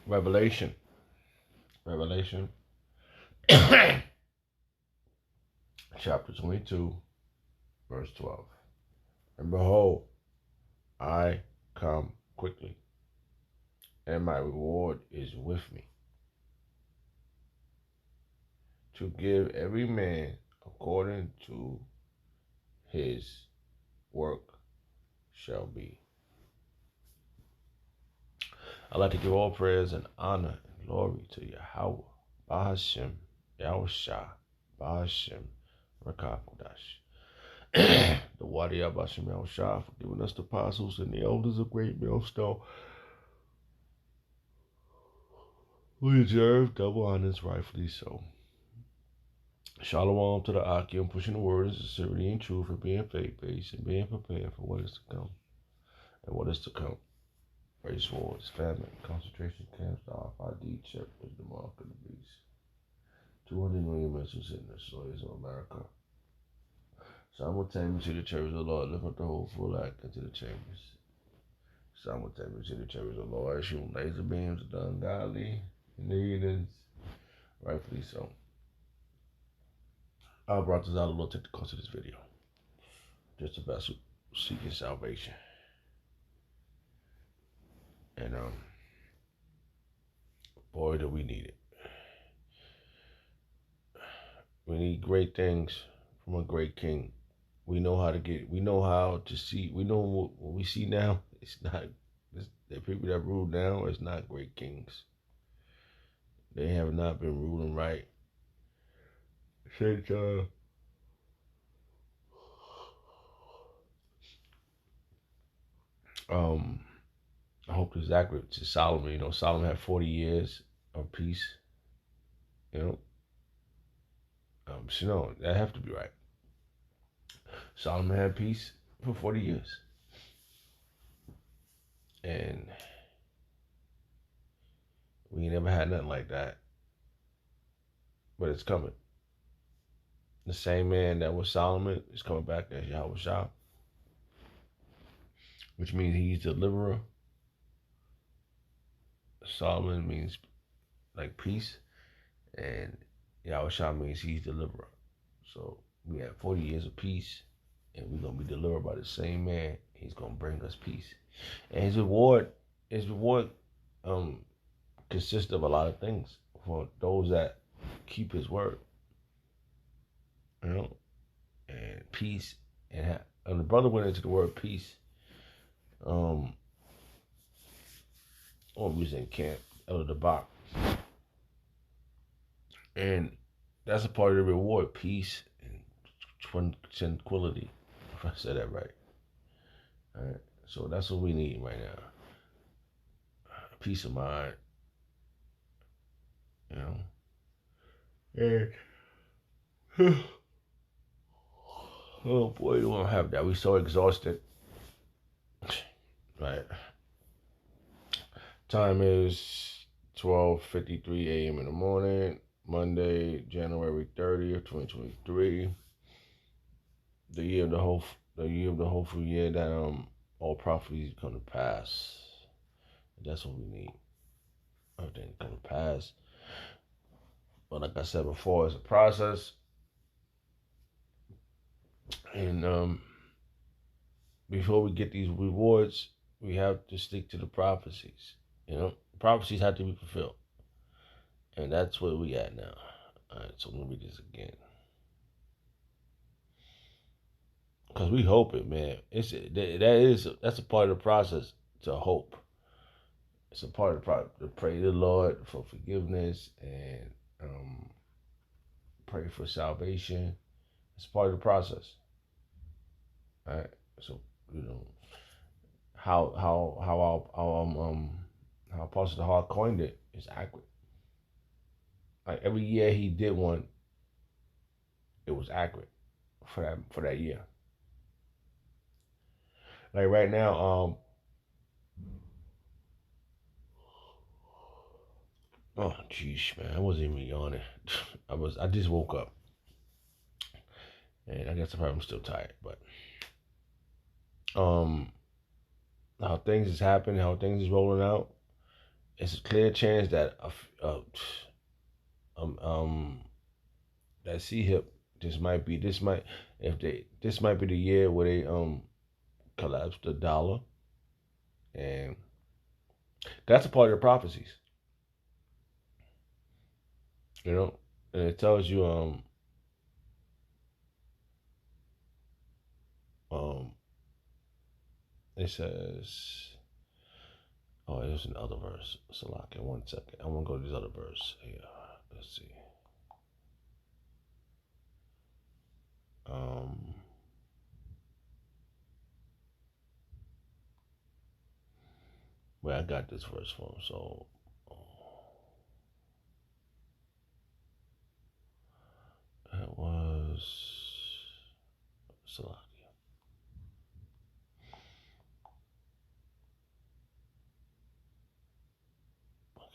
Revelation. Revelation. Chapter 22, verse 12. And behold, I come quickly, and my reward is with me, to give every man according to his work shall be. I'd like to give all prayers and honor and glory to Yahweh, Bahashem, Yahushua, Bahashem, Rakakudash. The Wadi Abashim Yahushua for giving us the apostles and the elders of great millstone. We deserve double honors, rightfully so. Shalom to the Akim, pushing the word in sincerity and truth, and being faith-based and being prepared for what is to come and what is to come. Race wars, famine, concentration camps, the RFID chip was the mark of the beast. 200 million missiles hitting the soils of America. Simultaneously, the chambers of the Lord lift up the whole full act into the chambers. Simultaneously, the chambers of the Lord shooting laser beams at the ungodly and the heathens. Rightfully so. I brought this out a little to the course of this video. Just a vessel seeking salvation. And boy, do we need it. We need great things from a great king. We know how to see, we know what we see now. It's not, the people that rule now is not great kings. They have not been ruling right since, I hope this is accurate to Solomon. Solomon had 40 years of peace. So that have to be right. Solomon had peace for 40 years. And we never had nothing like that. But it's coming. The same man that was Solomon is coming back as Yahushua, which means he's deliverer. Solomon means like peace, and Yahushua means he's deliverer. So we have 40 years of peace, and we're going to be delivered by the same man. He's going to bring us peace. And his reward consists of a lot of things for those that keep his word. And peace. And the brother went into the word peace. When we was in camp, Elder Debak. And that's a part of the reward, peace and tranquility, if I said that right. All right. So that's what we need right now. Peace of mind. And oh boy, we don't have that. We're so exhausted. Right. Time is 12:53 a.m. in the morning, Monday, January 30th, 2023. The year of the hopeful year that all prophecies come to pass. That's what we need. Everything come to pass. But like I said before, it's a process. And before we get these rewards, we have to stick to the prophecies. Prophecies have to be fulfilled. And that's where we at now. All right, so let me read this again. Because we hope it, man. That's a part of the process to hope. It's a part of the process to pray to the Lord for forgiveness and pray for salvation. It's part of the process. All right. So how Apostle the Heart coined it is accurate. Like every year he did one, it was accurate for that year. Like right now, oh jeez, man, I wasn't even yawning. I just woke up, and I guess I'm still tired. But how things is happening, how things is rolling out. it's a clear chance that um, um that C hip this might be the year where they collapse the dollar, and that's a part of the prophecies, you know, and it tells you um it says, oh, there's another verse. Salaki, 1 second. I'm gonna go to this other verse here. Let's see. Um, where I got this verse from. So it was Salaki.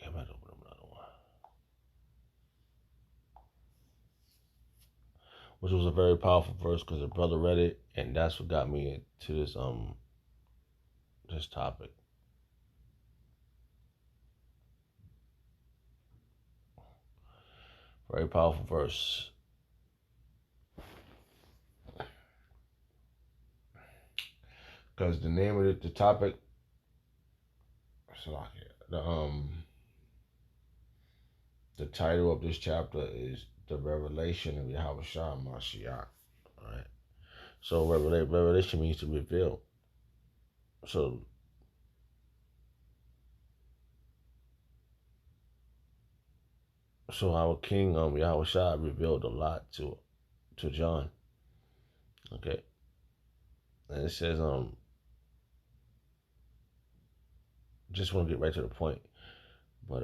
Okay, I might open up another one, which was a very powerful verse because the brother read it, and that's what got me into this topic. Very powerful verse. Because the name of the topic, the title of this chapter is the revelation of Yahweh Shah Mashiach. Right. So revelation means to reveal. So our King Yahweh Shah revealed a lot to John. Okay. And it says just want to get right to the point. But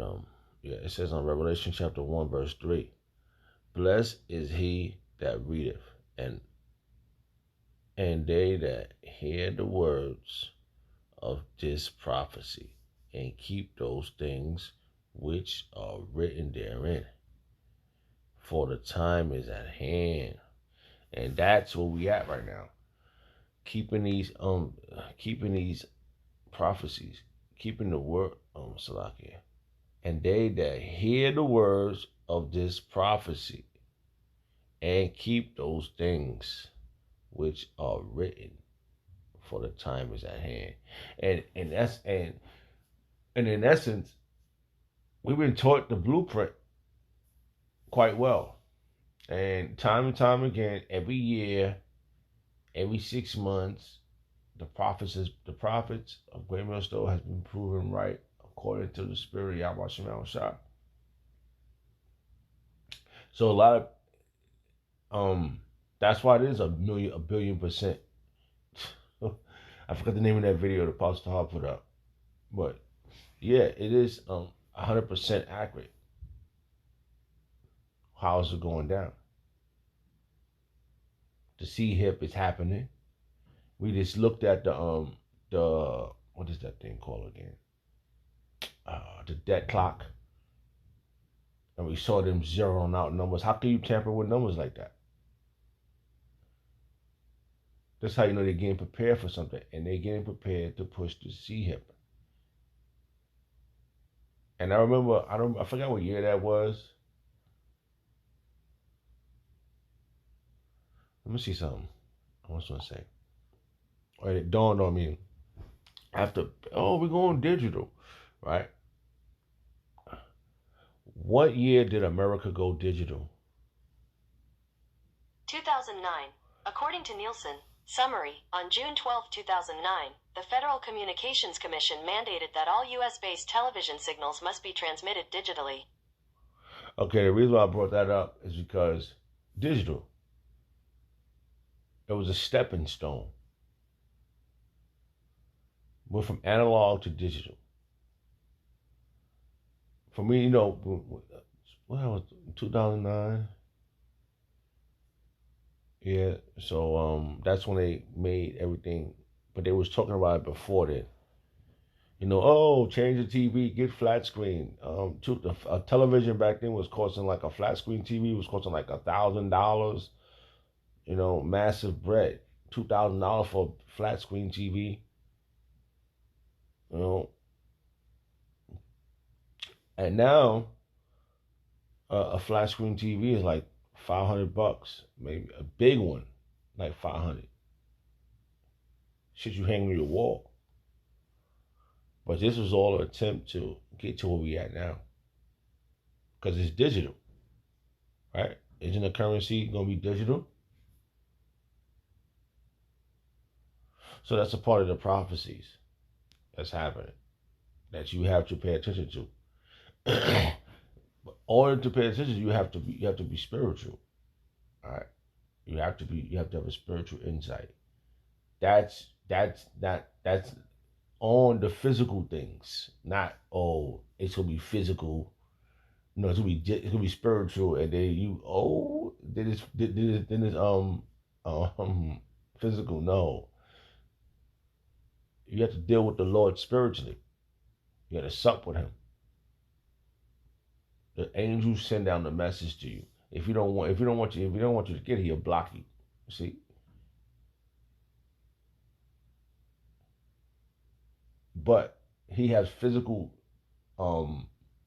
yeah, it says on Revelation chapter 1, verse 3, blessed is he that readeth, and they that hear the words of this prophecy, and keep those things which are written therein. For the time is at hand. And that's where we at right now. Keeping these prophecies, keeping the word Salakia. And they that hear the words of this prophecy and keep those things which are written, for the time is at hand. And in essence, we've been taught the blueprint quite well. And time again, every year, every 6 months, the prophets of Great Millstone has been proven right according to the spirit of Yahweh Shemel Shah. So a lot of that's why it is a billion percent. I forgot the name of that video the Pastor Hall put up. But yeah, it is 100% accurate. How is it going down? The C hip is happening. We just looked at the what is that thing called again? The debt clock. And we saw them zeroing out numbers. How can you tamper with numbers like that? That's how you know they're getting prepared for something. And they're getting prepared to push the C hip. And I remember, I forgot what year that was. Let me see something. I was going to say. Or it dawned on me after, we're going digital, right? What year did America go digital? 2009. According to Nielsen, summary, on June 12, 2009, the Federal Communications Commission mandated that all U.S.-based television signals must be transmitted digitally. Okay, the reason why I brought that up is because digital. It was a stepping stone. Went from analog to digital. For me, you know, what was 2009? Yeah, so that's when they made everything, but they was talking about it before then. You know, change the TV, get flat screen. A television back then was costing like a flat screen TV was costing like $1,000. You know, massive bread, $2,000 for a flat screen TV. You know, And now a flat screen TV is like $500, maybe a big one, like 500. Shit you hang on your wall. But this was all an attempt to get to where we at now, because it's digital, right? Isn't the currency gonna be digital? So that's a part of the prophecies that's happening that you have to pay attention to. But in order to pay attention, you have to be spiritual. All right, you have to have a spiritual insight. That's on the physical things, not it's gonna be physical. No, it's gonna be spiritual, and then then it's physical. No, you have to deal with the Lord spiritually. You got to sup with Him. The angels send down the message to you. If you don't want you to get here, He'll block you. See, but He has physical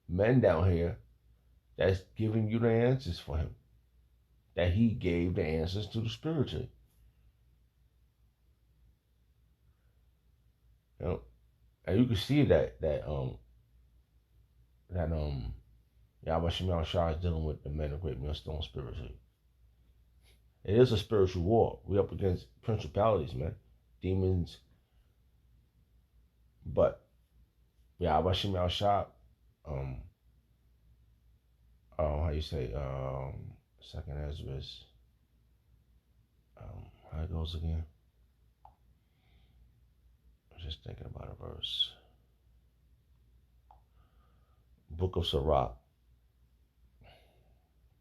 men down here that's giving you the answers for Him. That He gave the answers to the spiritually. You know, and you can see that Yahweh Shemel Shah is dealing with the men of great millstone spiritually. It is a spiritual war. We're up against principalities, man, demons. But Yahweh Shemel Shah, how you say, second Ezra's, how it goes again? I was just thinking about a verse. Book of Sirach.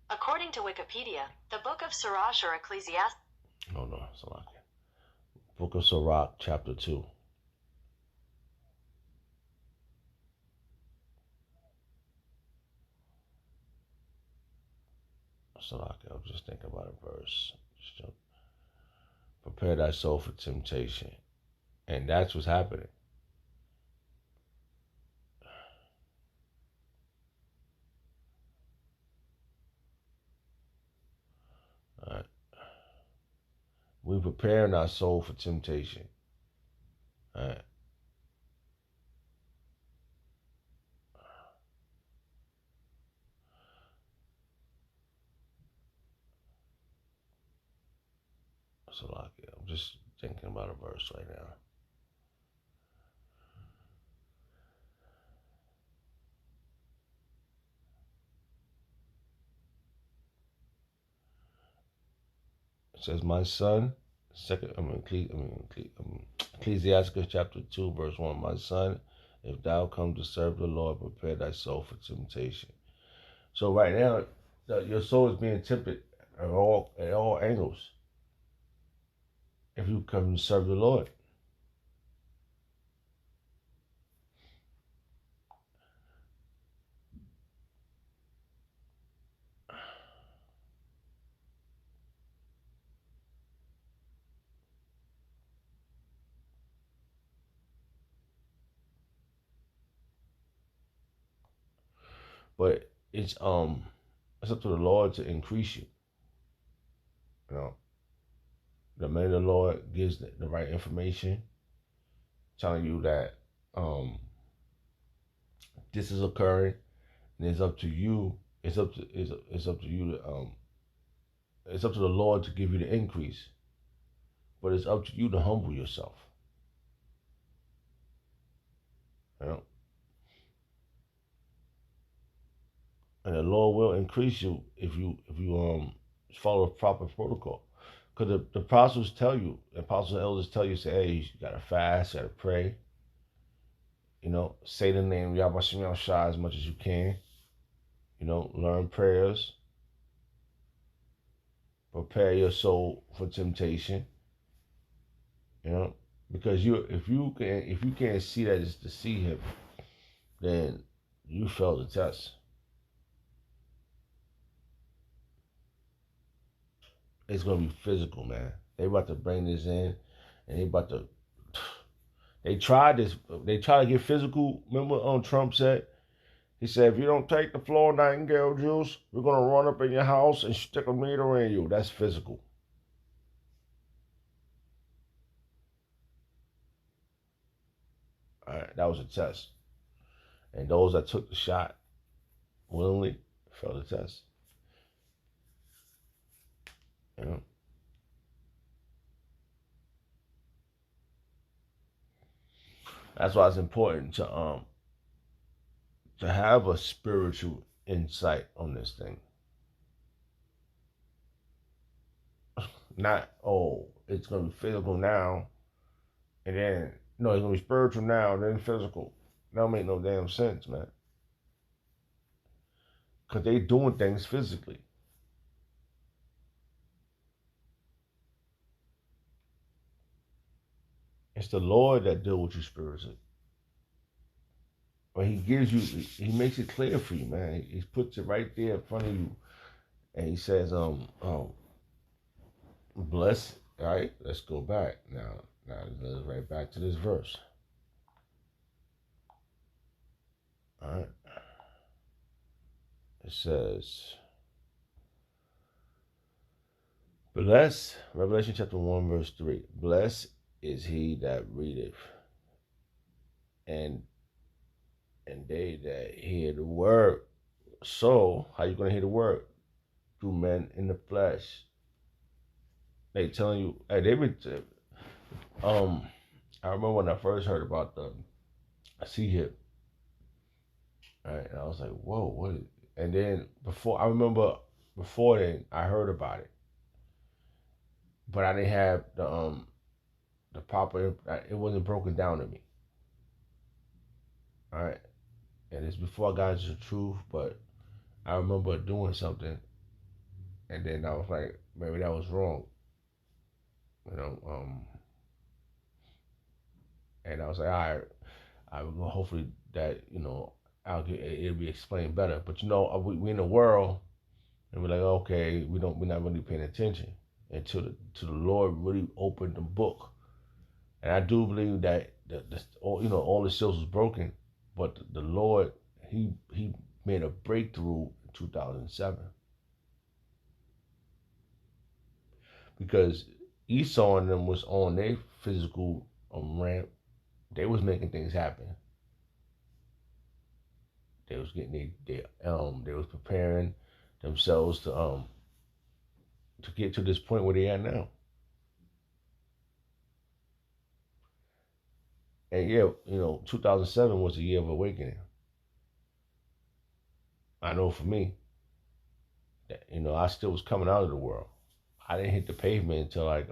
According to Wikipedia, the Book of Sirach or Ecclesiastes. No, Sirach. Book of Sirach, chapter 2. Sirach, I was just thinking about a verse. Prepare thy soul for temptation. And that's what's happening. All right. We're preparing our soul for temptation. All right. So like, I'm just thinking about a verse right now. It says, "My son," Ecclesiastes chapter 2, verse 1. "My son, if thou come to serve the Lord, prepare thy soul for temptation." So right now, your soul is being tempted at all angles. If you come to serve the Lord. But it's up to the Lord to increase you. You know, the man of the Lord gives the right information, telling you that this is occurring, and it's up to you. It's up to you to it's up to the Lord to give you the increase, but it's up to you to humble yourself. You know, and the Lord will increase you if you follow the proper protocol. Because the apostles tell you, the apostles and elders tell you, say, hey, you gotta fast, you gotta pray. You know, say the name Yahweh Shem Shai as much as you can. You know, learn prayers. Prepare your soul for temptation. You know, because if you can't see that it's to see Him, then you failed the test. It's gonna be physical, man. They about to bring this in, and they tried this. They tried to get physical. Remember, Trump said He said, if you don't take the Flora Nightingale juice, we're going to run up in your house and stick a needle in you. That's physical. All right, that was a test. And those that took the shot willingly failed the test. You know? That's why it's important to have a spiritual insight on this thing. Not, oh, it's gonna be physical now, and then no, it's gonna be spiritual now, then physical. That don't make no damn sense, man. Cause they doing things physically. It's the Lord that deal with you spiritually. But he gives you, he makes it clear for you, man. He puts it right there in front of you, and he says, bless. All right, let's go back now. Now let's right back to this verse. All right, it says, bless. Revelation chapter 1, verse 3. Blessed is he that readeth, and they that hear the word. So, how you gonna hear the word? Through men in the flesh. They telling you, hey, they been, I remember when I first heard about the CHIP, right? And I was like, whoa, what? And then before then, I heard about it, but I didn't have the proper. It wasn't broken down to me. All right, and it's before I got into the truth, but I remember doing something, and then I was like, maybe that was wrong, you know. And I was like, all right, I will hopefully that it'll be explained better. But we in the world, and we're like, okay, we're not really paying attention until the Lord really opened the book. And I do believe that all the seals was broken, but the Lord he made a breakthrough in 2007 because Esau and them was on their physical ramp. They was making things happen. They was getting they was preparing themselves to get to this point where they are now. And yeah, 2007 was a year of awakening. I know for me, that, I still was coming out of the world. I didn't hit the pavement until like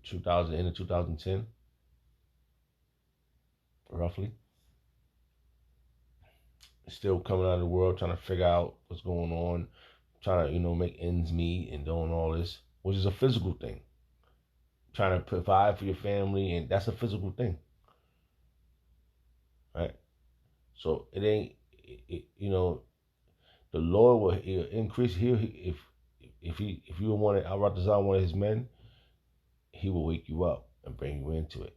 2000 into 2010, roughly. Still coming out of the world, trying to figure out what's going on, trying to make ends meet and doing all this, which is a physical thing. Trying to provide for your family, and that's a physical thing, right? So it ain't, the Lord will increase. If you want to, Allah design one of His men, He will wake you up and bring you into it.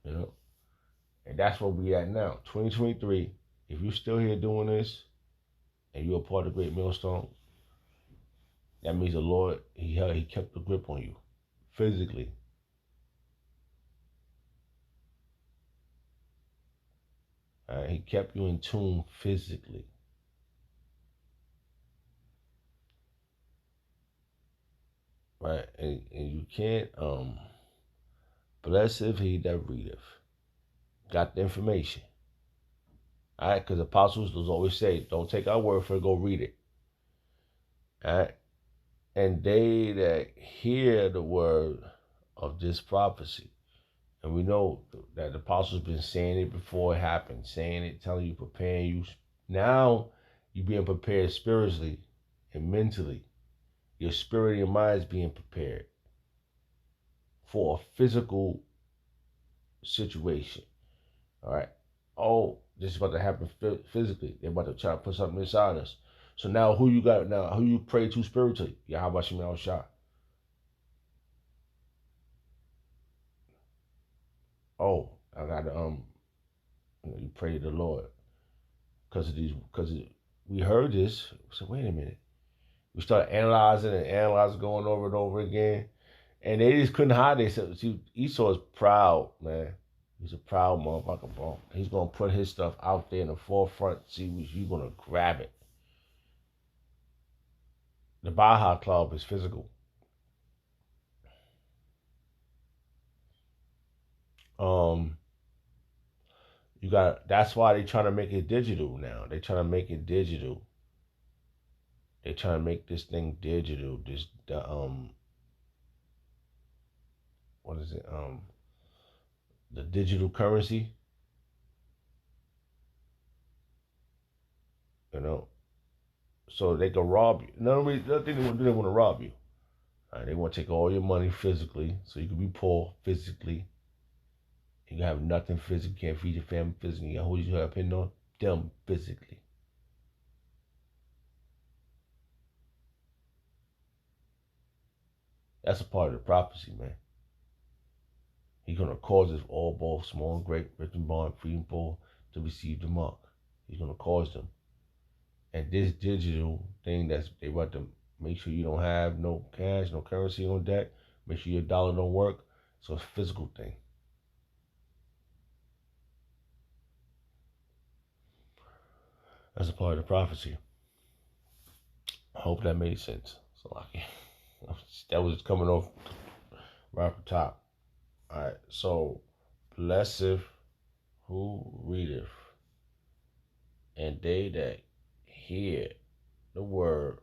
And that's where we at now, 2023. If you're still here doing this, and you're a part of the Great Millstone, that means the Lord, He kept the grip on you, physically. He kept you in tune physically. Right? And you can't, blessed he that readeth. Got the information. All right? Because apostles always say, don't take our word for it, go read it. All right? And they that hear the word of this prophecy. And we know that the apostles been saying it before it happened, saying it, telling you, preparing you. Now you're being prepared spiritually and mentally. Your spirit and your mind is being prepared for a physical situation. All right. Oh, this is about to happen physically. They're about to try to put something inside us. So now who you got now? Who you pray to spiritually? Yahweh Shem El Shah. oh, I got to you pray to the Lord because of these because we heard this. We said, wait a minute. We started analyzing, going over and over again, and they just couldn't hide themselves. See, Esau is proud, man. He's a proud motherfucker, bro. He's gonna put his stuff out there in the forefront. See, you're gonna grab it. The Baja Club is physical. Um, you got. That's why they trying to make it digital now. They trying to make it digital. They trying to make this thing digital. What is it? The digital currency. You know, so they can rob you. Another thing they want to rob you. They want to take all your money physically, so you can be poor physically. You can have nothing physically, can't feed your family physically. You got who you have depend on them physically. That's a part of the prophecy, man. He's gonna cause us all, both small and great, rich and born, free and poor, to receive the mark. He's gonna cause them. And this digital thing that's they want to make sure you don't have no cash, no currency on deck, make sure your dollar don't work. So it's a physical thing. That's a part of the prophecy. I hope that made sense. So that was coming off right off the top. Alright, so blessed who readeth, and they that hear the word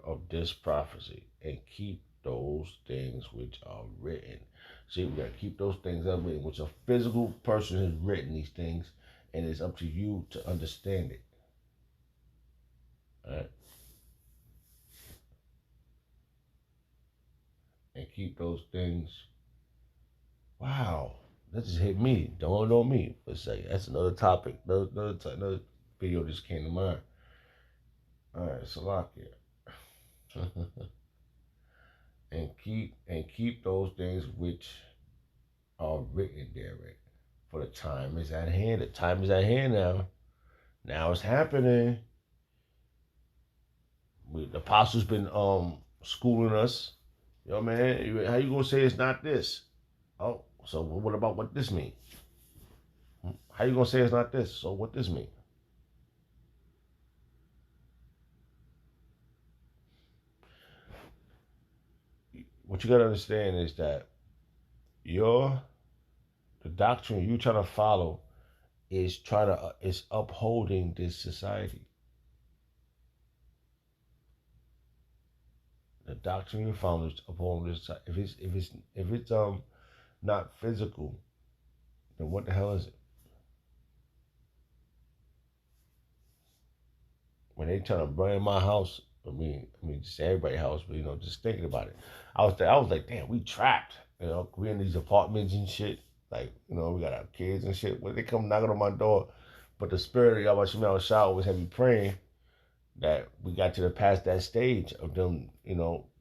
of this prophecy, and keep those things which are written. See, we gotta keep those things that are written, which a physical person has written these things, and it's up to you to understand it. All right? And keep those things. Wow, that just hit me. Don't know me for a second. That's another topic. Another video just came to mind. All right, Salakia. and keep those things which are written therein. For the time is at hand. The time is at hand now. Now it's happening. The apostles been schooling us. Yo, man, how you gonna say it's not this? Oh, so what about what this mean? How you gonna say it's not this? So what this mean? What you gotta understand is that the doctrine you trying to follow is upholding this society. The doctrine you found is upholding this. If it's not physical, then what the hell is it? When they trying to burn my house, I mean, just everybody's house, but just thinking about it, I was like, damn, we trapped. We in these apartments and shit. Like, we got our kids and shit. When they come knocking on my door, but the spirit of Yahweh Shemel Shah always had me praying that we got to past that stage of them,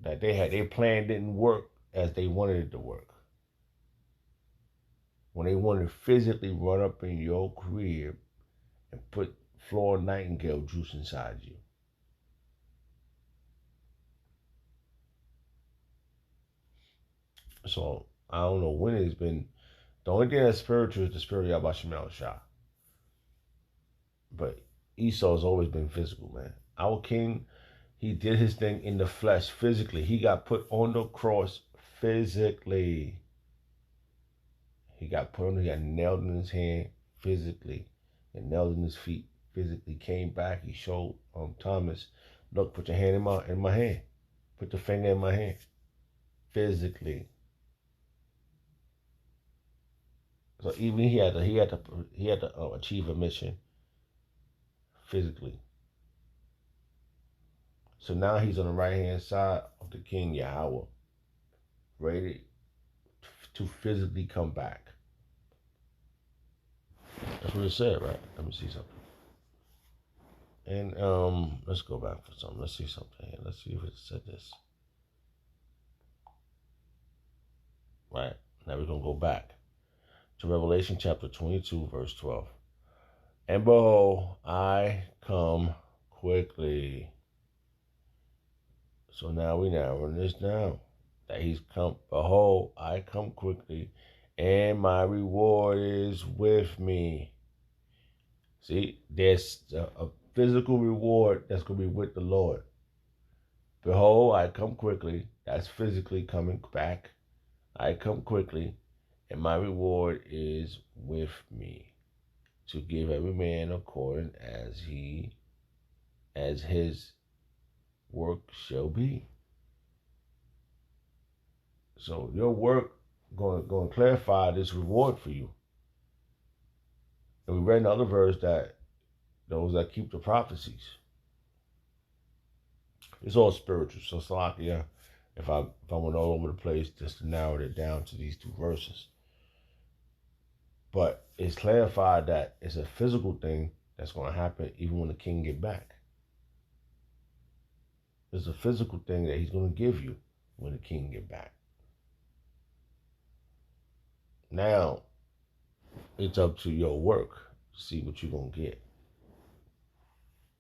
that their plan didn't work as they wanted it to work. When they wanted to physically run up in your crib and put Florida Nightingale juice inside you. So I don't know when it's been. The only thing that's spiritual is the spirit of Yahweh Shemel Shah. But Esau has always been physical, man. Our king, he did his thing in the flesh, physically. He got put on the cross physically. He got nailed in his hand physically, and nailed in his feet physically. Came back, he showed Thomas, look, put your hand in my hand. Put the finger in my hand. Physically. So even he had to achieve a mission physically. So now he's on the right hand side of the King Yahweh, ready to physically come back. That's what it said, right? Let me see something. And let's go back for something. Let's see something here. Let's see if it said this. Right. Now we're gonna go back to Revelation chapter 22, verse 12. And behold, I come quickly. So now we narrowing this down. That he's come, behold, I come quickly, and my reward is with me. See, there's a physical reward that's going to be with the Lord. Behold, I come quickly. That's physically coming back. I come quickly, and my reward is with me, to give every man according as his work shall be. So your work going to clarify this reward for you. And we read in other verse that those that keep the prophecies. It's all spiritual. So Salakia, if I went all over the place just to narrow it down to these two verses. But it's clarified that it's a physical thing that's going to happen even when the king get back. It's a physical thing that he's going to give you when the king get back. Now, it's up to your work to see what you're going to get.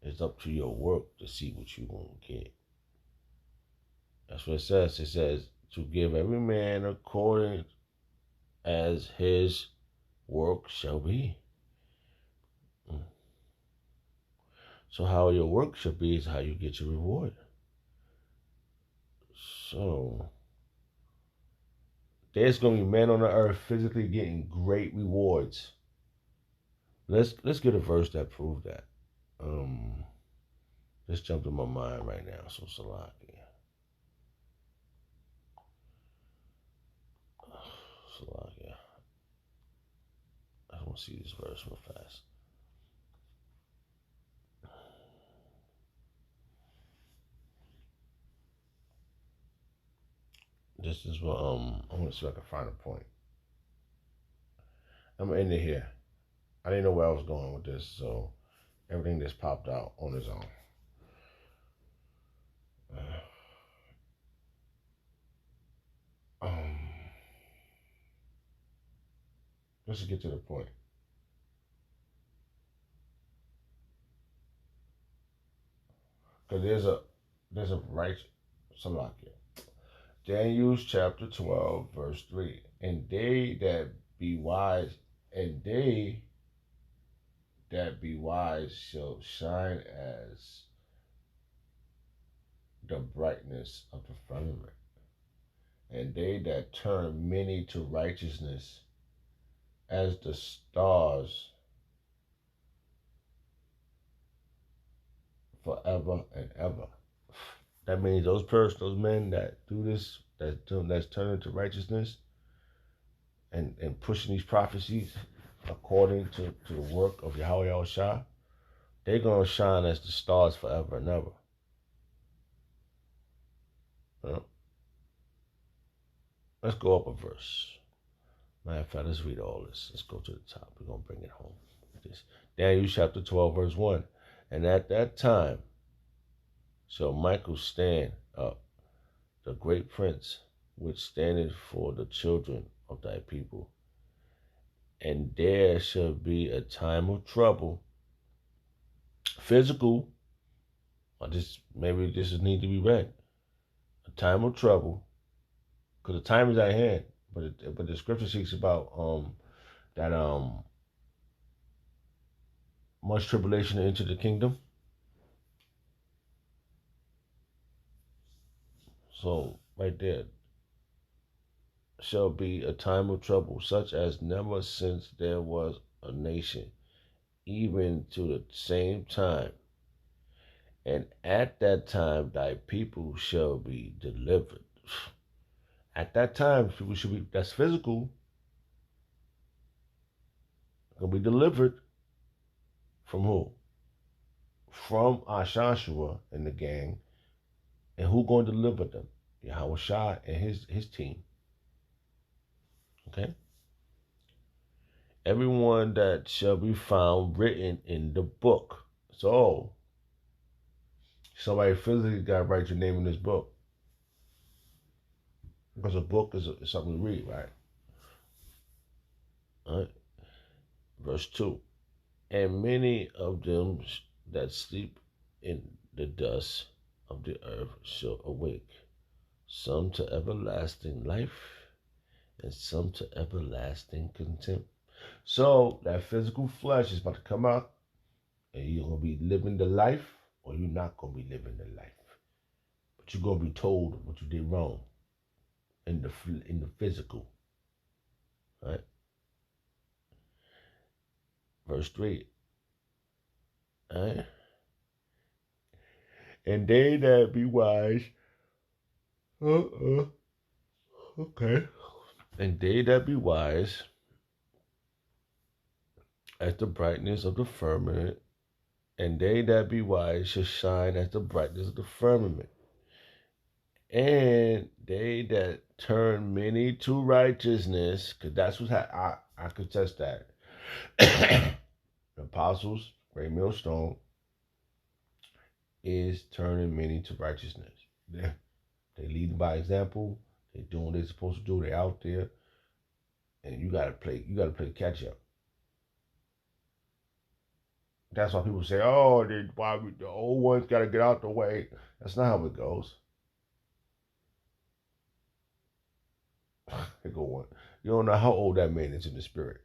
It's up to your work to see what you're going to get. That's what it says. It says to give every man according as his work shall be. So how your work should be is how you get your reward. So there's going to be men on the earth physically getting great rewards. Let's get a verse that proves that. Just jumped in my mind right now. So Salakia. Salakia. I want to see this verse real fast. This is what I want to see if I can find a point. I'm gonna end it here. I didn't know where I was going with this, so everything just popped out on its own. Let's get to the point. Because there's a right Salakia. Daniel chapter 12, verse 3. And they that be wise, shall shine as the brightness of the firmament. And they that turn many to righteousness as the stars forever and ever. That means those men that do this, that's turning to righteousness and pushing these prophecies according to the work of Yahweh Al-Shah, they're going to shine as the stars forever and ever. Let's go up a verse. Matter of fact, let's read all this. Let's go to the top. We're going to bring it home. This Daniel chapter 12, verse 1. And at that time shall Michael stand up, the great prince, which standeth for the children of thy people. And there shall be a time of trouble, physical, or maybe this need to be read. A time of trouble, because the time is at hand. But the scripture speaks about that much tribulation into the kingdom. So right there shall be a time of trouble, such as never since there was a nation, even to the same time. And at that time thy people shall be delivered. At that time, people should be, that's physical, gonna be delivered from who? From Ashashua and the gang. And who going to deliver them? Yahweh Shah and his team. Okay? Everyone that shall be found written in the book. So, Somebody physically got to write your name in this book. Because a book is something to read, right? All right? Verse 2. And many of them that sleep in the dust of the earth shall awake, some to everlasting life, and some to everlasting contempt. So that physical flesh is about to come out, and you're gonna be living the life, or you're not gonna be living the life. But you're gonna be told what you did wrong in the physical. Right? Verse 3. Right? And they that be wise, okay. And they that be wise as the brightness of the firmament, and they that be wise shall shine as the brightness of the firmament. And they that turn many to righteousness, because that's what I could test that. The apostles, great millstone, is turning many to righteousness. They lead by example. They doing what they're supposed to do. They out there, and you gotta play catch up. That's why people say, "Oh, the old ones gotta get out the way." That's not how it goes. They go on. You don't know how old that man is in the spirit.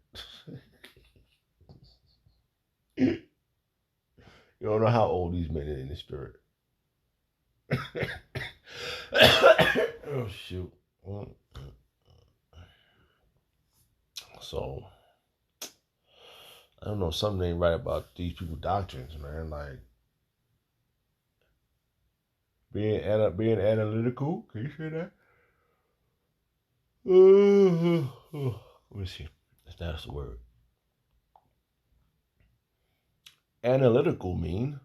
You don't know how old these men are in the spirit. Oh shoot. So I don't know, something ain't right about these people's doctrines, man. Like being analytical. Can you say that? Let me see if that's the word. Analytical mean.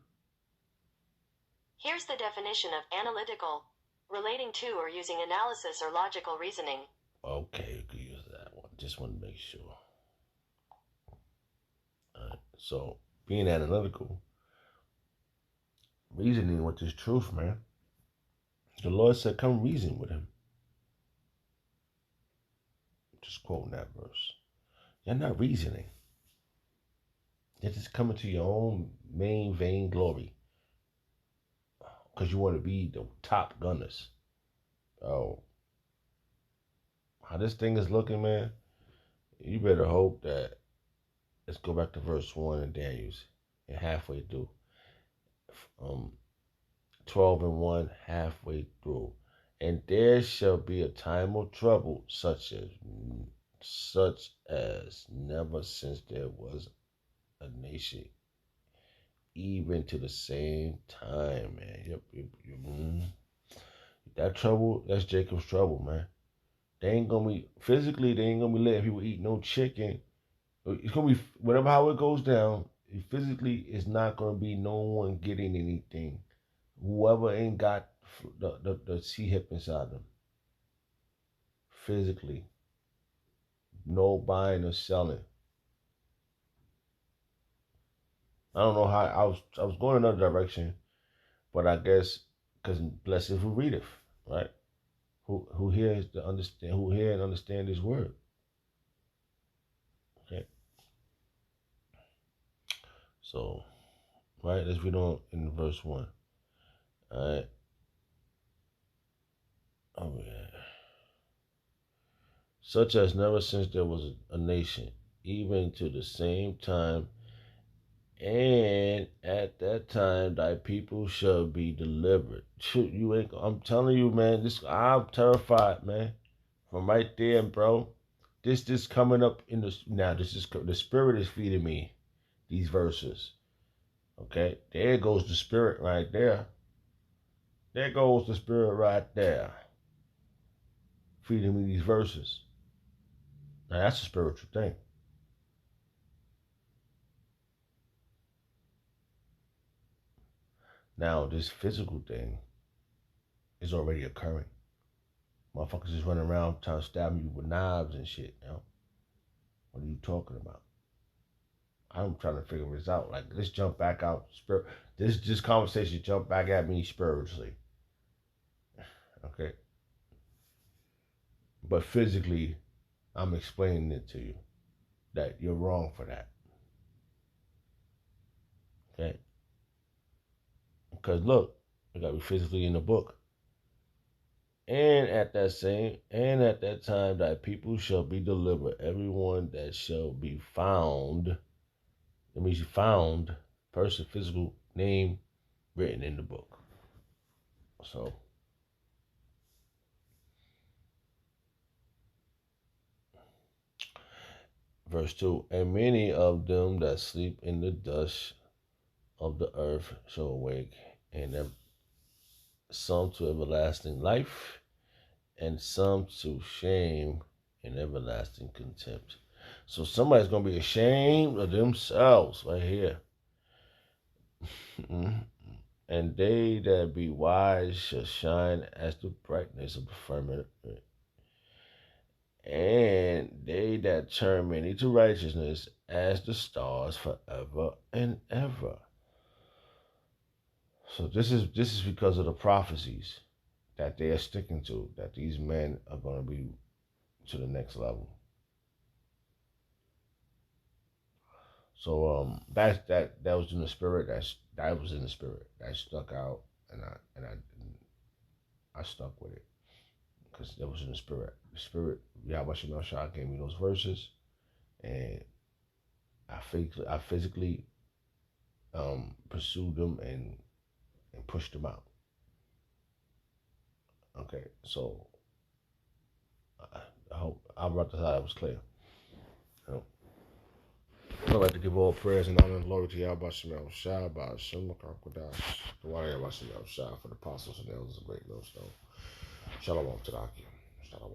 Here's the definition of analytical: relating to or using analysis or logical reasoning. Okay, you can use that one. Just want to make sure. So, being analytical, reasoning with this truth, man. The Lord said, come reason with him. Just quoting that verse. You're not reasoning. You're just coming to your own main vain glory. Because you want to be the top gunners. Oh. How this thing is looking, man, you better hope that, let's go back to verse 1 in Daniel's, and halfway through. 12 and 1, halfway through. And there shall be a time of trouble, such as never since there was a nation, even to the same time, man. Yep. That trouble, that's Jacob's trouble, man. They ain't gonna be physically. They ain't gonna be letting people eat no chicken. It's gonna be whatever how it goes down. Physically, it's not gonna be no one getting anything. Whoever ain't got the C hip inside them. Physically, no buying or selling. I don't know how I was going another direction, but I guess because blessed who readeth, right? Who hears to understand, who hear and understand His word. Okay. So, right, let's read on in verse 1. All right. Oh yeah. Such as never since there was a nation, even to the same time, and at that time thy people shall be delivered. You ain't. I'm telling you, man. I'm terrified, man. From right there, bro. This coming up in the now. This is the Spirit is feeding me these verses. Okay, there goes the Spirit right there. There goes the Spirit right there, feeding me these verses. Now that's a spiritual thing. Now this physical thing is already occurring. Motherfuckers is running around trying to stab you with knives and shit, you know? What are you talking about? I'm trying to figure this out. Like, let's jump back out. This conversation jump back at me spiritually. Okay. But physically, I'm explaining it to you that you're wrong for that. Okay. Because look, you gotta be physically in the book. And at that time that people shall be delivered, everyone that shall be found, that means you found, person, physical name written in the book. So verse 2, and many of them that sleep in the dust of the earth shall awake, and some to everlasting life, and some to shame and everlasting contempt. So somebody's going to be ashamed of themselves right here. And they that be wise shall shine as the brightness of the firmament. And they that turn many to righteousness as the stars forever and ever. So this is because of the prophecies that they are sticking to, that these men are going to be to the next level. So that was in the spirit. That was in the spirit. That stuck out, and I stuck with it because that was in the spirit. The spirit, Yahweh Shemel Shah gave me those verses, and I physically pursued them and pushed them out. Okay, so I hope I brought this out. That was clear. I'd like to give all prayers and honor and glory to Yahweh Shemel Shah, by Hashem Kodash, the water Yahweh Shemel Shah, for the apostles and elders of Great Millstone. Shalom to the Shalom.